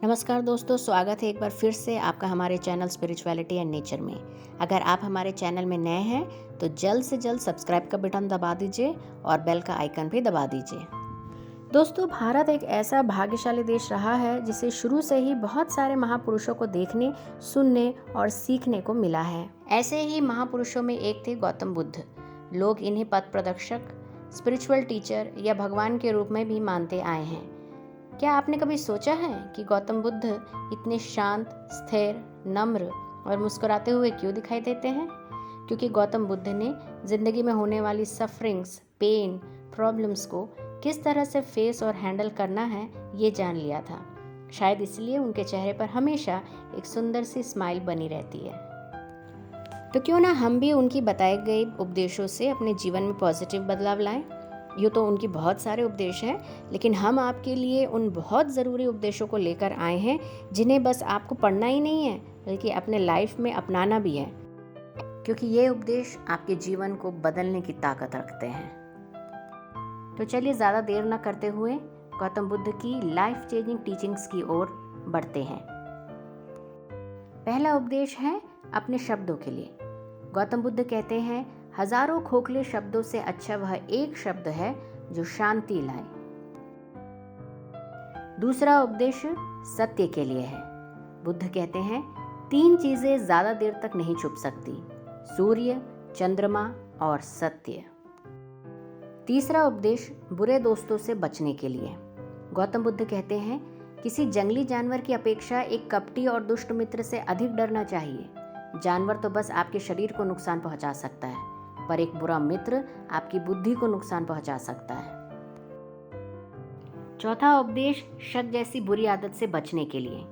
नमस्कार दोस्तों, स्वागत है एक बार फिर से आपका हमारे चैनल स्पिरिचुअलिटी एंड नेचर में। अगर आप हमारे चैनल में नए हैं तो जल्द से जल्द सब्सक्राइब का बटन दबा दीजिए और बेल का आइकन भी दबा दीजिए। दोस्तों, भारत एक ऐसा भाग्यशाली देश रहा है जिसे शुरू से ही बहुत सारे महापुरुषों को देखने, सुनने और सीखने को मिला है। ऐसे ही महापुरुषों में एक थे गौतम बुद्ध। लोग इन्हें पथ प्रदर्शक, स्पिरिचुअल टीचर या भगवान के रूप में भी मानते आए हैं। क्या आपने कभी सोचा है कि गौतम बुद्ध इतने शांत, स्थिर, नम्र और मुस्कुराते हुए क्यों दिखाई देते हैं? क्योंकि गौतम बुद्ध ने जिंदगी में होने वाली सफरिंग्स, पेन, प्रॉब्लम्स को किस तरह से फेस और हैंडल करना है ये जान लिया था। शायद इसलिए उनके चेहरे पर हमेशा एक सुंदर सी स्माइल बनी रहती है। तो क्यों ना हम भी उनकी बताए गए उपदेशों से अपने जीवन में पॉजिटिव बदलाव लाएं। यूँ तो उनकी बहुत सारे उपदेश हैं, लेकिन हम आपके लिए उन बहुत ज़रूरी उपदेशों को लेकर आए हैं जिन्हें बस आपको पढ़ना ही नहीं है बल्कि अपने लाइफ में अपनाना भी है, क्योंकि ये उपदेश आपके जीवन को बदलने की ताकत रखते हैं। तो चलिए ज़्यादा देर न करते हुए गौतम बुद्ध की लाइफ चेंजिंग टीचिंग्स की ओर बढ़ते हैं। पहला उपदेश है अपने शब्दों के लिए। गौतम बुद्ध कहते हैं, हजारों खोखले शब्दों से अच्छा वह एक शब्द है जो शांति लाए। दूसरा उपदेश सत्य के लिए है। बुद्ध कहते हैं, 3 चीजें ज्यादा देर तक नहीं छुप सकती: सूर्य, चंद्रमा और सत्य। तीसरा उपदेश बुरे दोस्तों से बचने के लिए। गौतम बुद्ध कहते हैं, किसी जंगली जानवर की अपेक्षा एक कपटी और दुष्ट मित्र से अधिक डरना चाहिए। जानवर तो बस आपके शरीर को नुकसान पहुंचा सकता है, पर एक बुरा मित्र आपकी बुद्धि को नुकसान पहुंचा सकता है। चौथा उपदेश शक जैसी बुरी आदत से बचने के लिए।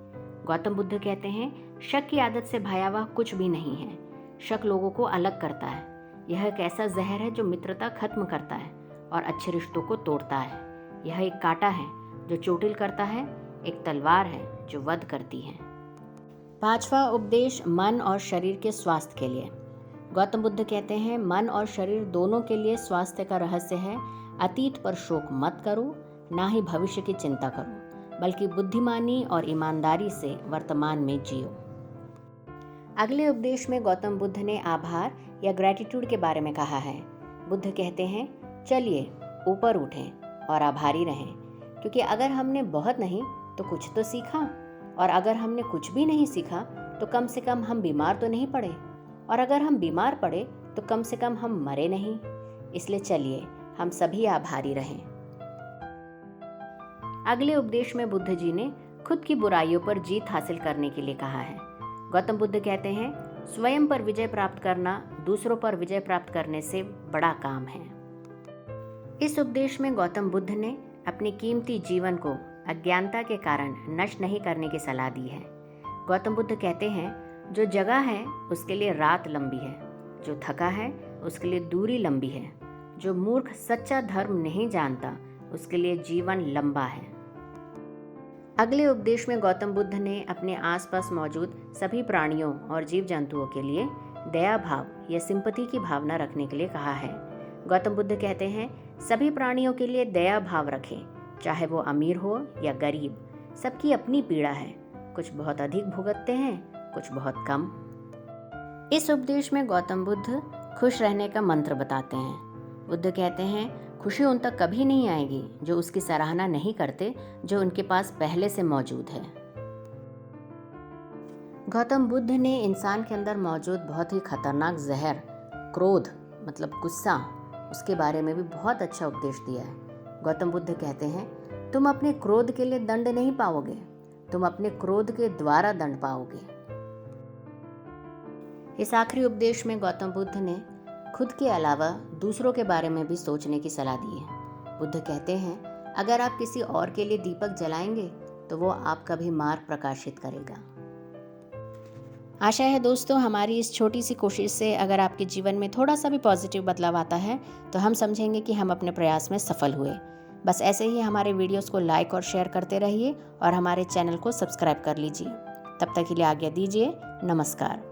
गौतम बुद्ध कहते हैं, शक की आदत से भयावह कुछ भी नहीं है। शक लोगों को अलग करता है। यह एक ऐसा जहर है जो मित्रता खत्म करता है और अच्छे रिश्तों को तोड़ता है। यह एक कांटा है जो चोटिल करता है, एक तलवार है जो वध करती है। पांचवा उपदेश मन और शरीर के स्वास्थ्य के लिए। गौतम बुद्ध कहते हैं, मन और शरीर दोनों के लिए स्वास्थ्य का रहस्य है अतीत पर शोक मत करो, ना ही भविष्य की चिंता करो, बल्कि बुद्धिमानी और ईमानदारी से वर्तमान में जियो। अगले उपदेश में गौतम बुद्ध ने आभार या ग्रैटिट्यूड के बारे में कहा है। बुद्ध कहते हैं, चलिए ऊपर उठें और आभारी रहें, क्योंकि अगर हमने बहुत नहीं तो कुछ तो सीखा, और अगर हमने कुछ भी नहीं सीखा तो कम से कम हम बीमार तो नहीं पड़े, और अगर हम बीमार पड़े तो कम से कम हम मरे नहीं। इसलिए चलिए हम सभी आभारी रहें। अगले उपदेश में बुद्ध जी ने खुद की बुराइयों पर जीत हासिल करने के लिए कहा है। गौतम बुद्ध कहते हैं, स्वयं पर विजय प्राप्त करना दूसरों पर विजय प्राप्त करने से बड़ा काम है। इस उपदेश में गौतम बुद्ध ने अपने कीमती जीवन को अज्ञानता के कारण नष्ट नहीं करने की सलाह दी है। गौतम बुद्ध कहते हैं, जो जगा है उसके लिए रात लंबी है, जो थका है उसके लिए दूरी लंबी है, जो मूर्ख सच्चा धर्म नहीं जानता उसके लिए जीवन लंबा है। अगले उपदेश में गौतम बुद्ध ने अपने आसपास मौजूद सभी प्राणियों और जीव जंतुओं के लिए दया भाव या सिंपैथी की भावना रखने के लिए कहा है। गौतम बुद्ध कहते हैं, सभी प्राणियों के लिए दया भाव रखें, चाहे वो अमीर हो या गरीब। सबकी अपनी पीड़ा है, कुछ बहुत अधिक भुगतते हैं, कुछ बहुत कम। इस उपदेश में गौतम बुद्ध खुश रहने का मंत्र बताते हैं। बुद्ध कहते हैं, खुशी उन तक कभी नहीं आएगी जो उसकी सराहना नहीं करते जो उनके पास पहले से मौजूद है। गौतम बुद्ध ने इंसान के अंदर मौजूद बहुत ही खतरनाक जहर, क्रोध मतलब गुस्सा, उसके बारे में भी बहुत अच्छा उपदेश दिया है। गौतम बुद्ध कहते हैं, तुम अपने क्रोध के लिए दंड नहीं पाओगे, तुम अपने क्रोध के द्वारा दंड पाओगे। इस आखिरी उपदेश में गौतम बुद्ध ने खुद के अलावा दूसरों के बारे में भी सोचने की सलाह दी है। बुद्ध कहते हैं, अगर आप किसी और के लिए दीपक जलाएंगे तो वो आपका भी मार्ग प्रकाशित करेगा। आशा है दोस्तों, हमारी इस छोटी सी कोशिश से अगर आपके जीवन में थोड़ा सा भी पॉजिटिव बदलाव आता है तो हम समझेंगे कि हम अपने प्रयास में सफल हुए। बस ऐसे ही हमारे वीडियोस को लाइक और शेयर करते रहिए और हमारे चैनल को सब्सक्राइब कर लीजिए। तब तक के लिए आज्ञा दीजिए। नमस्कार।